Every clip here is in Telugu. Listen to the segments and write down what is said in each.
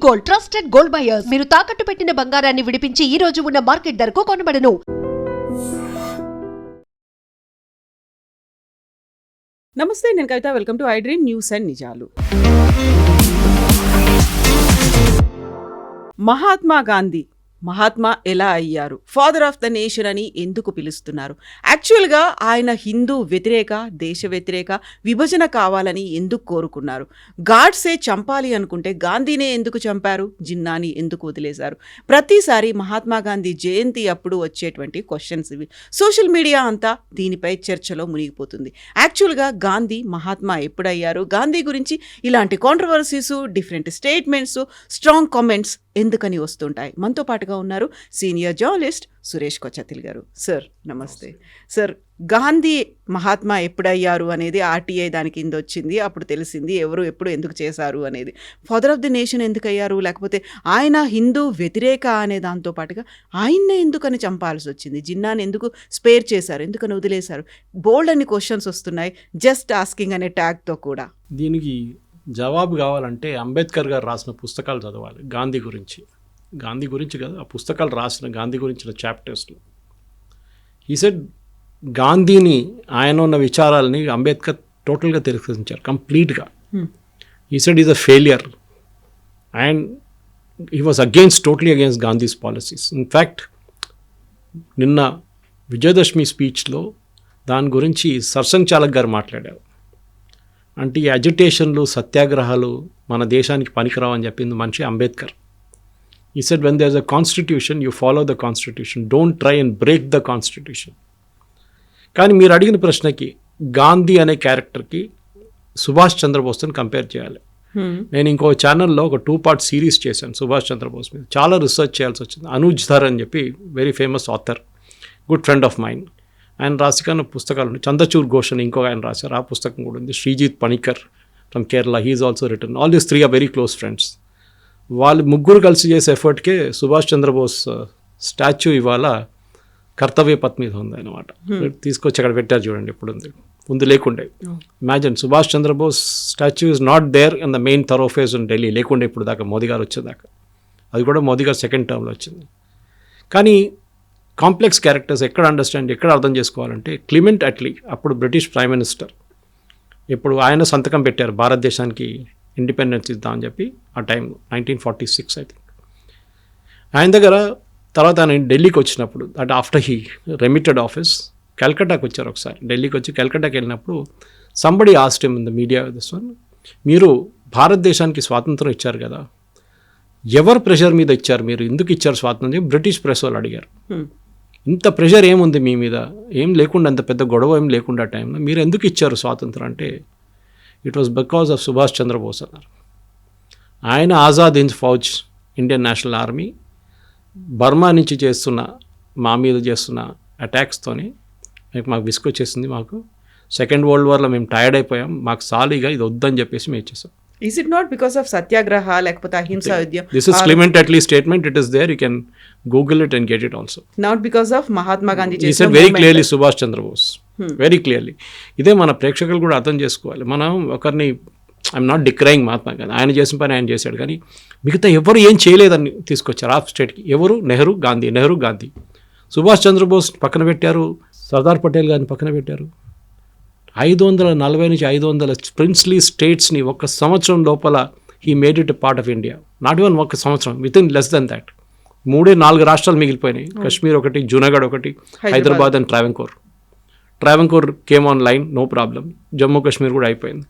Gold, trusted gold buyers. మీరు తాకట్టు పెట్టిన బంగారాన్ని విడిపించి ఈ రోజు ఉన్న మార్కెట్ ధరకు కొనబడను. నమస్తే, నేను Kavitha. Welcome to I dream news and నిజాలు. మహాత్మా ఎలా అయ్యారు? ఫాదర్ ఆఫ్ ద నేషన్ అని ఎందుకు పిలుస్తున్నారు? యాక్చువల్గా ఆయన హిందూ వ్యతిరేక, దేశ వ్యతిరేక, విభజన కావాలని ఎందుకు కోరుకున్నారు? గాడ్సే చంపాలి అనుకుంటే గాంధీనే ఎందుకు చంపారు? జిన్నాని ఎందుకు వదిలేశారు? ప్రతిసారి మహాత్మా గాంధీ జయంతి అప్పుడు వచ్చేటువంటి క్వశ్చన్స్ ఇవి. సోషల్ మీడియా అంతా దీనిపై చర్చలో మునిగిపోతుంది. యాక్చువల్గా గాంధీ మహాత్మా ఎప్పుడయ్యారు? గాంధీ గురించి ఇలాంటి controversies, different statements, strong comments ఎందుకని వస్తుంటాయి? మనతో పాటుగా ఉన్నారు సీనియర్ జర్నలిస్ట్ సురేష్ కొచ్చతిల్ గారు. సార్ నమస్తే. సార్, గాంధీ మహాత్మా ఎప్పుడయ్యారు అనేది ఆర్టీఐ దాని కింద వచ్చింది. అప్పుడు తెలిసింది ఎవరు ఎప్పుడు ఎందుకు చేశారు అనేది. ఫాదర్ ఆఫ్ ది నేషన్ ఎందుకు అయ్యారు? లేకపోతే ఆయన హిందూ వ్యతిరేక అనే దాంతో పాటుగా ఆయన్నే ఎందుకని చంపాల్సి వచ్చింది? జిన్నాని ఎందుకు స్పేర్ చేశారు? ఎందుకని వదిలేశారు? బోల్డ్ అన్ని క్వశ్చన్స్ వస్తున్నాయి, జస్ట్ ఆస్కింగ్ అనే ట్యాగ్తో కూడా. దీనికి జవాబు కావాలంటే అంబేద్కర్ గారు రాసిన పుస్తకాలు చదవాలి గాంధీ గురించి కదా, ఆ పుస్తకాలు రాసిన గాంధీ గురించిన చాప్టర్స్లో ఈ సెడ్ గాంధీని, ఆయన ఉన్న విచారాలని అంబేద్కర్ టోటల్గా తిరస్కరించారు కంప్లీట్గా. ఈ said is a failure and he was totally against Gandhi's policies. In fact నిన్న విజయదశమి స్పీచ్లో దాని గురించి సర్సంఘ్ చాలక్ గారు మాట్లాడారు. అంటే ఈ అజిటేషన్లు, సత్యాగ్రహాలు మన దేశానికి పనికిరావని చెప్పింది మనిషి Ambedkar. He said when there is a constitution, you follow the constitution, don't try and break the constitution. కానీ మీరు అడిగిన ప్రశ్నకి గాంధీ అనే క్యారెక్టర్కి సుభాష్ చంద్రబోస్ని కంపేర్ చేయాలి. నేను ఇంకో ఛానల్లో ఒక 2-part సిరీస్ చేశాను సుభాష్ చంద్రబోస్ మీద. చాలా రీసెర్చ్ చేయాల్సి వచ్చింది. అనుజ్ ధర్ అని చెప్పి very famous author, good friend of mind, ఆయన రాసిన పుస్తకాలు ఉన్నాయి. చంద్రచూర్ ఘోష్ అని ఇంకో ఆయన రాశారు, ఆ పుస్తకం కూడా ఉంది. Sreejith Panicker from Kerala, he's also return. All these 3 are very close friends. వాళ్ళు ముగ్గురు కలిసి చేసే ఎఫర్ట్కే సుభాష్ చంద్రబోస్ స్టాచ్యూ ఇవాళ కర్తవ్య పథ్ మీద ఉంది అనమాట. తీసుకొచ్చి అక్కడ పెట్టారు చూడండి, ఎప్పుడు ఉంది, ముందు లేకుండే. Imagine, Subhash Chandrabose statue is not there in the main thoroughfares in Delhi, లేకుండే ఇప్పుడు దాకా మోదీ గారు వచ్చేదాకా. అది కూడా మోదీ గారు సెకండ్ టర్మ్లో వచ్చింది. కానీ కాంప్లెక్స్ క్యారెక్టర్స్ ఎక్కడ అర్థం చేసుకోవాలంటే క్లిమెంట్ అట్లీ, అప్పుడు బ్రిటిష్ ప్రైమ్ మినిస్టర్, ఇప్పుడు ఆయన సంతకం పెట్టారు భారతదేశానికి ఇండిపెండెన్స్ ఇద్దామని చెప్పి ఆ టైంలో 1946 ఐ థింక్. ఆయన దగ్గర తర్వాత ఆయన ఢిల్లీకి వచ్చినప్పుడు, అంటే ఆఫ్టర్ హీ రెమిటెడ్ ఆఫీస్, కల్కట్టాకి వచ్చారు ఒకసారి. ఢిల్లీకి వచ్చి కల్కట్టాకి వెళ్ళినప్పుడు somebody asked him in the media this one, మీరు భారతదేశానికి స్వాతంత్రం ఇచ్చారు కదా, ఎవరు ప్రెషర్ మీద ఇచ్చారు, మీరు ఎందుకు ఇచ్చారు స్వాతంత్రం? బ్రిటిష్ ప్రెస్ వాళ్ళు అడిగారు. ఇంత ప్రెషర్ ఏముంది మీ మీద, ఏం లేకుండా, అంత పెద్ద గొడవ ఏం లేకుండా టైంలో మీరు ఎందుకు ఇచ్చారు స్వాతంత్రం అంటే, it was because of Subhash Chandrabose అన్నారు. ఆయన Azad Hind Fauj, Indian National Army, Burma నుంచి మా మీద చేస్తున్న అటాక్స్తోని మాకు విసుకొచ్చేసింది. మాకు సెకండ్ వరల్డ్ వార్లో మేము టైర్డ్ అయిపోయాం, మాకు సాలీగా ఇది వద్దని చెప్పేసి మేము ఇచ్చేసాం. Is it not because of సత్యాగ్రహ లేకపోతే అహింసా యుద్ధం? This is Clement Attlee's statement. It is there. You can Google it and get it also. Not because of Mahatma Gandhi. He said very clearly Subhash Chandrabose, very clearly. ఇదే మన ప్రేక్షకులు కూడా అర్థం చేసుకోవాలి. మనం ఒకరిని, ఐఎమ్ నాట్ డిక్రైయింగ్ మహాత్మా గాంధీ, ఆయన చేసిన పని ఆయన చేశాడు, కానీ మిగతా ఎవరు ఏం చేయలేదని తీసుకొచ్చారు ఆ స్టేట్కి. ఎవరు? నెహ్రూ గాంధీ. సుభాష్ చంద్రబోస్ పక్కన పెట్టారు, సర్దార్ పటేల్ గారిని పక్కన పెట్టారు. 540 నుంచి 500 ప్రిన్స్లీ స్టేట్స్ని ఒక్క సంవత్సరం లోపల he made it a part of India. Not even ఒక్క సంవత్సరం, within less than that 3-4 రాష్ట్రాలు మిగిలిపోయినాయి. కశ్మీర్ ఒకటి, జూనాగఢ్ ఒకటి, Hyderabad and Travancore came on line, no problem. Jammu Kashmir కూడా అయిపోయింది.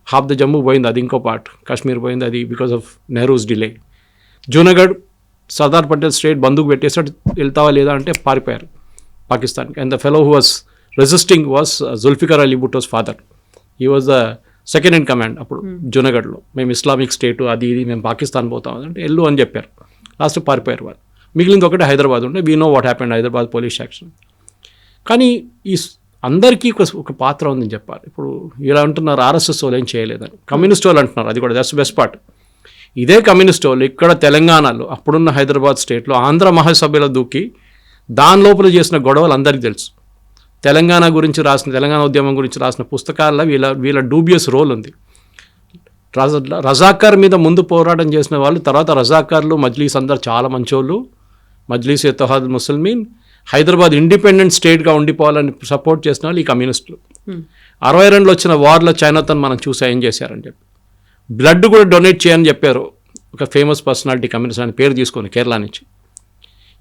హాఫ్ ద జమ్మూ పోయింది, అది ఇంకో పార్ట్. కాశ్మీర్ పోయింది, అది because of Nehru's delay. Junagadh Sardar Patel state బందూకు పెట్టేసాడు, వెళ్తావా లేదా అంటే పారిపోయారు పాకిస్తాన్కి. And the fellow who was resisting was Zulfikar Ali Bhutto's father. He was the second in command అప్పుడు జూనాగఢ్లో. మేము ఇస్లామిక్ స్టేటు అది ఇది, మేము పాకిస్తాన్ పోతాం అంటే ఎల్లు అని చెప్పారు. లాస్ట్ పారిపోయారు వాళ్ళు. మిగిలింది ఒకటే హైదరాబాద్ ఉంటే, we know what happened Hyderabad police action. కానీ ఈ అందరికీ ఒక పాత్ర ఉందని చెప్పాలి. ఇప్పుడు ఇలా అంటున్నారు ఆర్ఎస్ఎస్ వాళ్ళు ఏం చేయలేదని, కమ్యూనిస్ట్ వాళ్ళు అంటున్నారు, అది కూడా దట్స్ బెస్ట్ పార్ట్. ఇదే కమ్యూనిస్ట్ వాళ్ళు ఇక్కడ తెలంగాణలో, అప్పుడున్న హైదరాబాద్ స్టేట్లో ఆంధ్ర మహాసభలో దూకి దాని లోపల చేసిన గొడవలు అందరికీ తెలుసు. తెలంగాణ ఉద్యమం గురించి రాసిన పుస్తకాల్లో వీళ్ళ డూబియస్ రోల్ ఉంది. రజాకార్ మీద ముందు పోరాటం చేసిన వాళ్ళు, తర్వాత రజాకార్లు మజ్లీస్ అందరు చాలా మంచోళ్ళు. మజ్లీస్ ఇత్తహాద్ ముస్లిమీన్ హైదరాబాద్ ఇండిపెండెంట్ స్టేట్గా ఉండిపోవాలని సపోర్ట్ చేసిన వాళ్ళు ఈ కమ్యూనిస్టులు. 62లో వచ్చిన వార్లో చైనాతో మనం చూసా ఏం చేశారని చెప్పి. బ్లడ్ కూడా డొనేట్ చేయని చెప్పారు ఒక ఫేమస్ పర్సనాలిటీ కమ్యూనిస్ట్ అని పేరు తీసుకొని కేరళ నుంచి.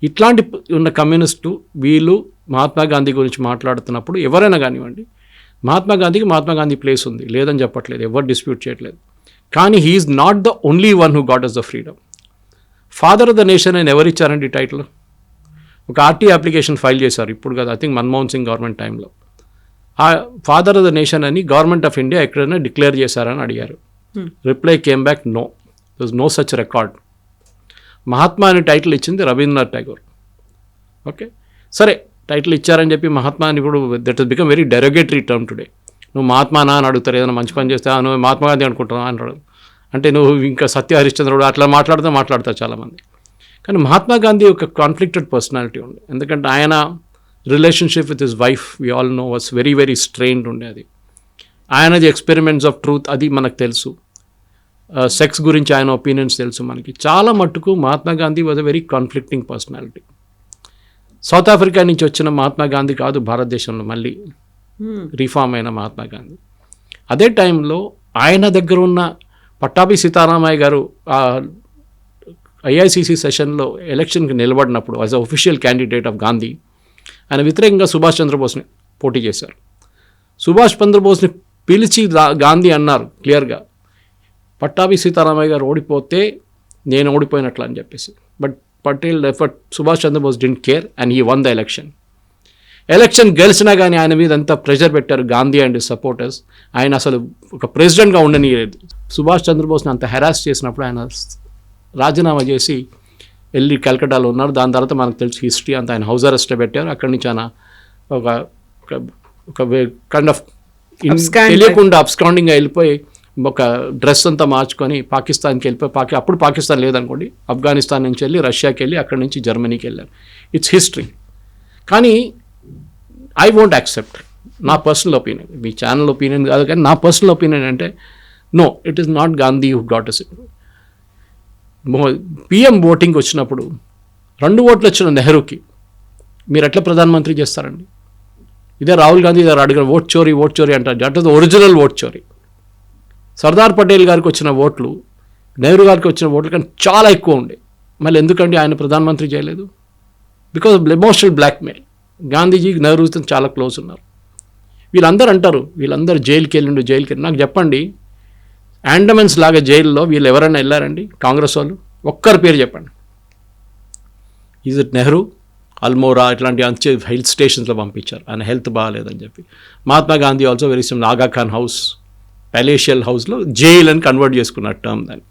ఇట్లాంటి ఉన్న కమ్యూనిస్టు వీళ్ళు మహాత్మా గాంధీ గురించి మాట్లాడుతున్నప్పుడు ఎవరైనా కానివ్వండి, మహాత్మా గాంధీ ప్లేస్ ఉంది, లేదని చెప్పట్లేదు, ఎవరు డిస్ప్యూట్ చేయట్లేదు. కానీ he's not the only one who got us the freedom. Father of the nation అని ఎవరు ఇచ్చారండి టైటిల్? ఒక ఆర్టీ అప్లికేషన్ ఫైల్ చేశారు ఇప్పుడు కదా, I think Manmohan Singh government టైంలో. ఆ ఫాదర్ ఆఫ్ ద నేషన్ అని గవర్నమెంట్ ఆఫ్ ఇండియా ఎక్కడైనా డిక్లేర్ చేశారని అడిగారు. Reply came back no, there no such record. Mahatma అని టైటిల్ ఇచ్చింది రవీంద్రనాథ్ ఠాగూర్. ఓకే, సరే టైటిల్ ఇచ్చారని చెప్పి మహాత్మా అని ఇప్పుడు that is become very derogatory term today. నువ్వు మహాత్మానా అని అడుగుతారు, ఏదైనా మంచి పని చేస్తే నువ్వు మహాత్మా గాంధీ అనుకుంటున్నావు అంటాడు. అంటే నువ్వు ఇంకా సత్య హరిశ్చంద్రుడు అట్లా మాట్లాడతారు చాలామంది. కానీ మహాత్మా గాంధీ ఒక కాన్ఫ్లిక్టెడ్ పర్సనాలిటీ ఉంది. ఎందుకంటే ఆయన relationship with his wife we all know was very very strained ఉండేది. ఆయనది ఎక్స్పెరిమెంట్స్ ఆఫ్ ట్రూత్ అది మనకు తెలుసు. సెక్స్ గురించి ఆయన ఒపీనియన్స్ తెలుసు మనకి. చాలా మట్టుకు Mahatma Gandhi was a very conflicting personality. South Africa నుంచి వచ్చిన మహాత్మా గాంధీ కాదు భారతదేశంలో మళ్ళీ రీఫార్మ్ అయిన మహాత్మా గాంధీ. అదే టైంలో ఆయన దగ్గర ఉన్న పట్టాభి సీతారామయ్య గారు ఐఐసిసి సెషన్లో ఎలక్షన్కి నిలబడినప్పుడు as a official candidate of Gandhi ఆయన వ్యతిరేకంగా సుభాష్ చంద్రబోస్ని పోటీ చేశారు. సుభాష్ చంద్రబోస్ని పిలిచి గాంధీ అన్నారు క్లియర్గా, పట్టాభి సీతారామయ్య గారు ఓడిపోతే నేను ఓడిపోయినట్లు అని చెప్పేసి. But Subhash Chandrabose didn't care and he won the election గెలిచినా కానీ ఆయన మీద అంత ప్రెషర్ పెట్టారు గాంధీ అండ్ సపోర్టర్స్. ఆయన అసలు ఒక ప్రెసిడెంట్గా ఉండనియలేదు. సుభాష్ చంద్రబోస్ని అంత హెరాస్ చేసినప్పుడు ఆయన రాజీనామా చేసి వెళ్ళి కలకట్టాలో ఉన్నారు. దాని తర్వాత మనకు తెలుసు హిస్టరీ అంతా, ఆయన హౌస్ అరెస్ట్లో పెట్టారు. అక్కడి నుంచి ఆయన ఒక కైండ్ ఆఫ్ తెలియకుండా అబ్స్కాండింగ్గా వెళ్ళిపోయి ఒక డ్రెస్ అంతా మార్చుకొని పాకిస్తాన్కి వెళ్ళిపోయి, అప్పుడు పాకిస్తాన్ లేదనుకోండి, ఆఫ్ఘనిస్తాన్ నుంచి వెళ్ళి రష్యాకి వెళ్ళి అక్కడి నుంచి జర్మనీకి వెళ్ళారు. It's history. కానీ ఐ వోంట్ యాక్సెప్ట్, నా పర్సనల్ ఒపీనియన్, మీ ఛానల్ ఒపీనియన్ కాదు కానీ నా పర్సనల్ ఒపీనియన్ అంటే no, it is not Gandhi who got us. PM ఓటింగ్కి వచ్చినప్పుడు 2 ఓట్లు వచ్చిన నెహ్రూకి మీరు ఎట్లా ప్రధానమంత్రి చేస్తారండి? ఇదే రాహుల్ గాంధీ గారు అడిగిన ఓట్ చోరీ అంటారు. దట్ ఈస్ ఒరిజినల్ ఓట్ చోరీ. సర్దార్ పటేల్ గారికి వచ్చిన ఓట్లు నెహ్రూ గారికి వచ్చిన ఓట్లు కానీ చాలా ఎక్కువ ఉండే. మళ్ళీ ఎందుకండి ఆయన ప్రధానమంత్రి చేయలేదు? Because of emotional blackmail. Gandhiji నెహ్రూతో చాలా క్లోజ్ ఉన్నారు. వీళ్ళందరూ అంటారు వీళ్ళందరూ జైలుకి వెళ్ళి. నాకు చెప్పండి, అండమన్స్ లాగా జైల్లో వీళ్ళు ఎవరైనా వెళ్ళారండి కాంగ్రెస్ వాళ్ళు? ఒక్కరి పేరు చెప్పండి. ఈజ్ ఇట్ నెహ్రూ, అల్మోరా ఇట్లాంటి అంచే హిల్ స్టేషన్స్లో పంపించారు ఆయన హెల్త్ బాగాలేదని చెప్పి. Mahatma Gandhi also very SIM ఆగా ఖాన్ హౌస్, ప్యాలేషియల్ హౌస్లో జైల్ అని కన్వర్ట్ చేసుకున్నారు టర్మ్ దాన్ని.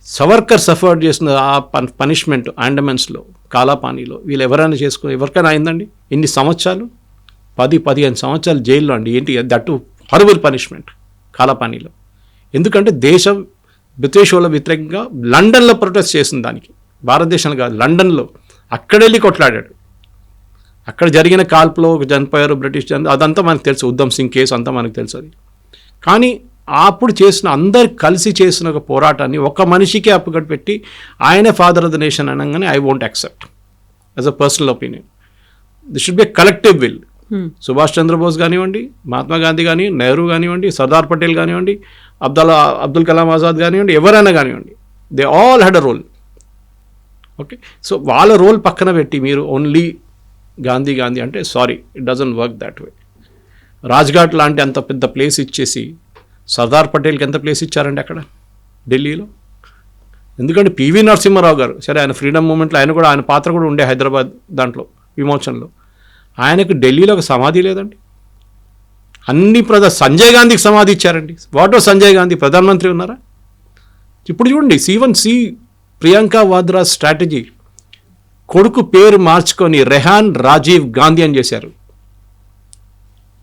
సవర్కర్ సఫర్ చేసిన ఆ పనిష్మెంట్ అండమన్స్లో కాలాపానీలో వీళ్ళు ఎవరైనా ఎవరికైనా అయిందండి? ఎన్ని సంవత్సరాలు? 10-15 సంవత్సరాలు జైల్లో అండి. ఏంటి దట్టు హారబుల్ పనిష్మెంట్ కాలాపానీలో. ఎందుకంటే దేశం బ్రిటిష్ వాళ్ళ వ్యతిరేకంగా లండన్లో ప్రొటెస్ట్ చేసిన దానికి, భారతదేశంలో కాదు లండన్లో, అక్కడెళ్ళి కొట్లాడాడు. అక్కడ జరిగిన కాల్పులో చనిపోయారు బ్రిటిష్ అదంతా మనకు తెలుసు. ఉద్దమ్ సింగ్ కేసు అంతా మనకు తెలుసు అది. కానీ అప్పుడు చేసిన అందరు కలిసి చేసిన ఒక పోరాటాన్ని ఒక మనిషికే అప్పుకట్టి ఆయనే ఫాదర్ ఆఫ్ ద నేషన్ అనగానే I won't accept as a personal opinion. This should be a collective will. Subhash Chandrabose కానివ్వండి, మహాత్మా గాంధీ కానీ, నెహ్రూ కానివ్వండి, సర్దార్ పటేల్ కానివ్వండి, అబ్దుల్ కలాం ఆజాద్ కానివ్వండి, ఎవరైనా కానివ్వండి, they all had a role. Okay, so వాళ్ళ రోల్ పక్కన పెట్టి మీరు ఓన్లీ గాంధీ అంటే sorry, it doesn't work that way. Rajghat లాంటి అంత పెద్ద ప్లేస్ ఇచ్చేసి సర్దార్ పటేల్కి ఎంత ప్లేస్ ఇచ్చారండి అక్కడ ఢిల్లీలో? ఎందుకంటే పివి నరసింహారావు గారు, సరే ఆయన ఫ్రీడమ్ మూమెంట్లో ఆయన పాత్ర కూడా ఉండే హైదరాబాద్ దాంట్లో విమోచనలో, ఆయనకు ఢిల్లీలో ఒక సమాధి లేదండి. అన్ని సంజయ్ గాంధీకి సమాధి ఇచ్చారండి. What was Sanjay Gandhi? ప్రధానమంత్రి ఉన్నారా? ఇప్పుడు చూడండి, సి ప్రియాంక వాద్రా స్ట్రాటజీ, కొడుకు పేరు మార్చుకొని రెహాన్ రాజీవ్ గాంధీ అని చేశారు.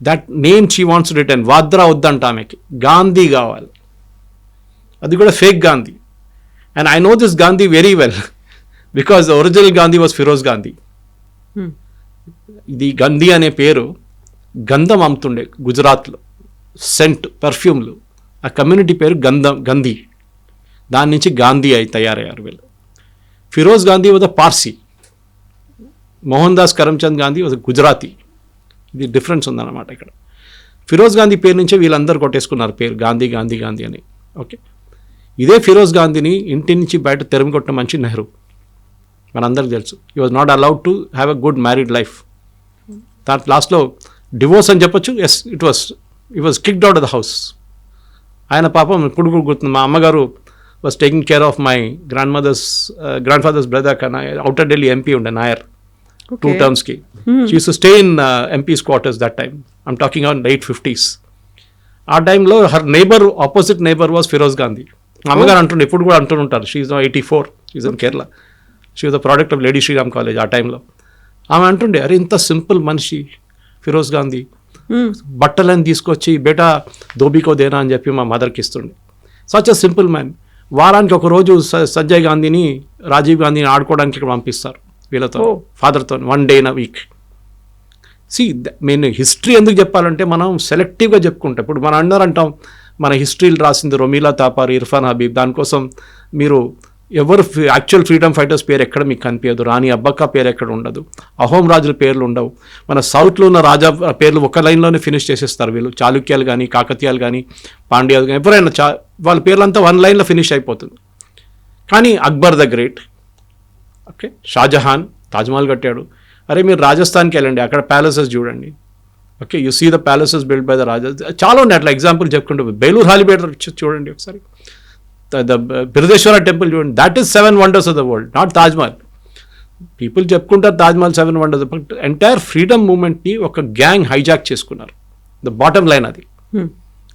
That name she wants to return. Vadra వద్దంట ఆమెకి, గాంధీ కావాలి. అది కూడా fake Gandhi. And I know this Gandhi very well because the original Gandhi was Feroze Gandhi. ఇది గంధీ అనే పేరు గంధం అమ్ముతుండే గుజరాత్లో, సెంట్ పర్ఫ్యూమ్లు. ఆ కమ్యూనిటీ పేరు గంధీ. దాని నుంచి గాంధీ తయారయ్యారు వీళ్ళు. Feroze Gandhi was Parsi, Mohandas Karamchand Gandhi was Gujarati. ఇది డిఫరెన్స్ ఉందన్నమాట ఇక్కడ. ఫిరోజ్ గాంధీ పేరు నుంచే వీళ్ళందరూ కొట్టేసుకున్నారు పేరు గాంధీ గాంధీ గాంధీ అని. ఓకే, ఇదే ఫిరోజ్ గాంధీని ఇంటి నుంచి బయట తెరమి కొట్టిన మనిషి నెహ్రూ, మనందరికీ తెలుసు. He was not allowed to have a good married life. దాని లాస్ట్లో డివోర్స్ అని చెప్పొచ్చు. Yes, it was kicked out of the house. ఆయన పాపం ఇప్పుడు కూడా గుర్తుంది, మా అమ్మగారు was taking care of my grandfather's brother. కన్నా అవుటర్ ఢిల్లీ ఎంపీ ఉండే Nair 2 terms. She used to stay in MP's quarters that time. I'm talking on late 50s. ఆ టైంలో her opposite neighbour was Feroze Gandhi. మా అమ్మగారు అంటుండే, ఇప్పుడు కూడా అంటుంటారు, she is 84, she's in Kerala. She was the product of lady Shriram college ఆ టైంలో. ఆమె అంటుండే, అరే ఇంత సింపుల్ మనిషి ఫిరోజ్ గాంధీ, బట్టలని తీసుకొచ్చి బేటా దోబీకో దేనా అని చెప్పి మా మదర్కి ఇస్తుండే. Such a simple man. వారానికి ఒక రోజు సంజయ్ గాంధీని, రాజీవ్ గాంధీని ఆడుకోవడానికి ఇక్కడ పంపిస్తారు వీళ్ళతో, ఫాదర్తో, 1 day in a week. నేను హిస్టరీ ఎందుకు చెప్పాలంటే మనం సెలెక్టివ్గా చెప్పుకుంటాం. ఇప్పుడు మనం అందరూ అంటాం మన హిస్టరీలు రాసింది రొమీలా తాపారి, ఇర్ఫాన్ హబీబ్, దానికోసం మీరు ఎవరు యాక్చువల్ ఫ్రీడమ్ ఫైటర్స్ పేరు ఎక్కడ మీకు కనిపించదు, రాణి అబ్బక్క పేరు ఎక్కడ ఉండదు, అహోం రాజుల పేర్లు ఉండవు. మన సౌత్లో ఉన్న రాజా పేర్లు ఒక లైన్లోనే ఫినిష్ చేసేస్తారు వీళ్ళు. చాళుక్యాలు కానీ, కాకతీయాలు కానీ, పాండ్యాలు కానీ, ఎవరైనా వాళ్ళ పేర్లంతా 1 lineలో ఫినిష్ అయిపోతుంది. కానీ Akbar the great, okay, Shah Jahan Taj Mahal కట్టాడు. అరే మీరు రాజస్థాన్కి వెళ్ళండి, అక్కడ ప్యాలెసెస్ చూడండి. Okay, you see the palaces build by the raja. చాలా ఉన్నాయి అట్లా ఎగ్జాంపుల్ చెప్పుకుంటూ. బేలూర్ హాలిబేట్ చూడండి ఒకసారి, ద బిరుదేశ్వర టెంపుల్ చూడండి. That is 7 wonders of the world, not Taj Mahal. People చెప్పుకుంటారు Taj Mahal 7 wonders, but entire freedom మూమెంట్ని ఒక గ్యాంగ్ హైజాక్ చేసుకున్నారు. ద బాటమ్ లైన్ అది.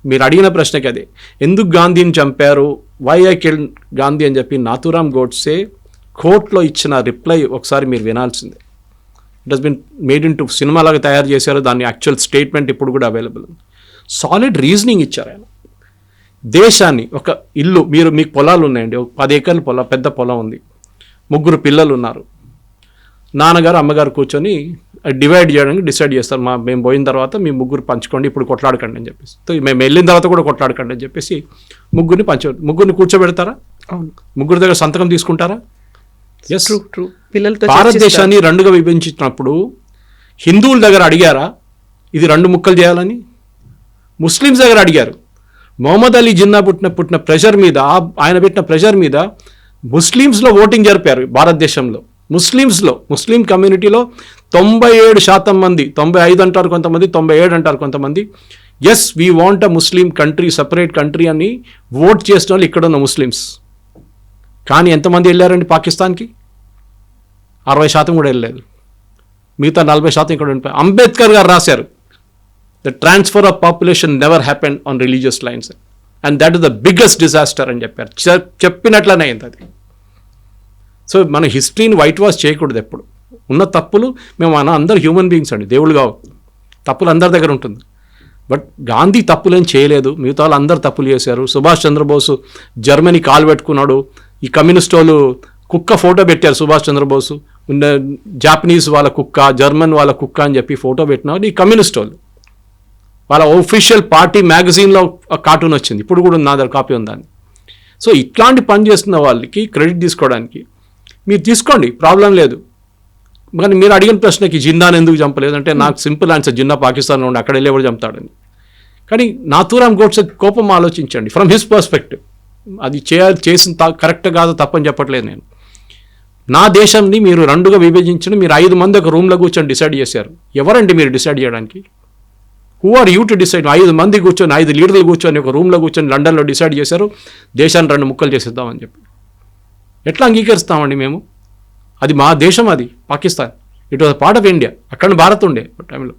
మీరు అడిగిన ప్రశ్నకి అదే, ఎందుకు గాంధీని చంపారు, వై ఐ కిల్డ్ గాంధీ అని చెప్పి నాథూరామ్ గోడ్సే కోర్టులో ఇచ్చిన రిప్లై ఒకసారి మీరు వినాల్సిందే. It has been made into cinema లాగా తయారు చేశారు. దాని యాక్చువల్ స్టేట్మెంట్ ఇప్పుడు కూడా అవైలబుల్. సాలిడ్ రీజనింగ్ ఇచ్చారు ఆయన. దేశాన్ని, ఒక ఇల్లు, మీకు పొలాలు ఉన్నాయండి, 10 acres పొలం, పెద్ద పొలం ఉంది, 3 పిల్లలు ఉన్నారు. నాన్నగారు అమ్మగారు కూర్చొని డివైడ్ చేయడానికి డిసైడ్ చేస్తారు. మేము పోయిన తర్వాత మీ 3 పంచుకోండి, ఇప్పుడు కొట్లాడకండి అని చెప్పేసి. మేము వెళ్ళిన తర్వాత కూడా కొట్లాడకండి అని చెప్పేసి 3 కూర్చోబెడతారా? 3 దగ్గర సంతకం తీసుకుంటారా? Yes, true. పిల్లలతో భారతదేశాన్ని 2గా విభజించినప్పుడు హిందువుల దగ్గర అడిగారా ఇది 2 ముక్కలు చేయాలని? ముస్లిమ్స్ దగ్గర అడిగారు. మొహమ్మద్ అలీ జిన్నా పుట్టిన ప్రెషర్ మీద, ఆయన పెట్టిన ప్రెషర్ మీద ముస్లిమ్స్లో ఓటింగ్ జరిపారు భారతదేశంలో. ముస్లిం కమ్యూనిటీలో 97% మంది, 95 అంటారు కొంతమంది, 97 అంటారు కొంతమంది, yes we want a Muslim country, separate country అని ఓట్ చేసిన వాళ్ళు ఇక్కడ ఉన్న ముస్లిమ్స్. కానీ ఎంతమంది వెళ్ళారండి పాకిస్తాన్కి? 60% కూడా వెళ్ళలేదు. మిగతా 40% ఇక్కడ ఉండిపోయి. అంబేద్కర్ గారు రాశారు, the transfer of population never happened on religious lines and that is the biggest disaster అని చెప్పారు. చెప్పినట్లనే అయింది అది. సో మన హిస్టరీని వైట్ వాష్ చేయకూడదు ఎప్పుడు. ఉన్న తప్పులు, మేము అందరూ హ్యూమన్ బీయింగ్స్ అండి, దేవుళ్ళు కావు. తప్పులు అందరి దగ్గర ఉంటుంది. బట్ గాంధీ తప్పులేం చేయలేదు, మిగతా వాళ్ళు అందరు తప్పులు చేశారు. సుభాష్ చంద్రబోసు జర్మనీ కాలు పెట్టుకున్నాడు. ఈ కమ్యూనిస్ట్ వాళ్ళు కుక్క ఫోటో పెట్టారు సుభాష్ చంద్రబోసు, జాపనీస్ వాళ్ళ కుక్క, జర్మన్ వాళ్ళ కుక్క అని చెప్పి ఫోటో పెట్టినారు ఈ కమ్యూనిస్ట్ వాళ్ళు. వాళ్ళ ఒఫీషియల్ పార్టీ మ్యాగజైన్లో కార్టూన్ వచ్చింది, ఇప్పుడు కూడా నా దగ్గర కాపీ ఉందని. సో ఇట్లాంటి పని చేస్తున్న వాళ్ళకి క్రెడిట్ తీసుకోవడానికి మీరు తీసుకోండి, ప్రాబ్లం లేదు. కానీ మీరు అడిగిన ప్రశ్నకి జిన్నాని ఎందుకు చంపలేదు అంటే నాకు సింపుల్ ఆన్సర్, జిన్నా పాకిస్తాన్లో ఉండి అక్కడ వెళ్ళి ఎవరు చంపుతాడని. కానీ నాథూరామ్ గోడ్సే కోపం ఆలోచించండి ఫ్రమ్ హిస్ పర్స్పెక్టివ్. అది చేసిన కరెక్ట్ కాదు, తప్పని చెప్పట్లేదు నేను. నా దేశాన్ని మీరు 2గా విభజించిన, మీరు 5 మంది ఒక రూమ్లో కూర్చొని డిసైడ్ చేశారు. ఎవరండి మీరు డిసైడ్ చేయడానికి? Who are you to decide? 5 మంది కూర్చొని, 5 లీడర్లు కూర్చొని ఒక రూమ్లో కూర్చొని లండన్లో డిసైడ్ చేశారు దేశాన్ని 2 ముక్కలు చేసేద్దామని చెప్పి. ఎట్లా అంగీకరిస్తామండి మేము? అది మా దేశం, అది Pakistan. It was part of India. అక్కడ భారత్ ఉండే టైంలో,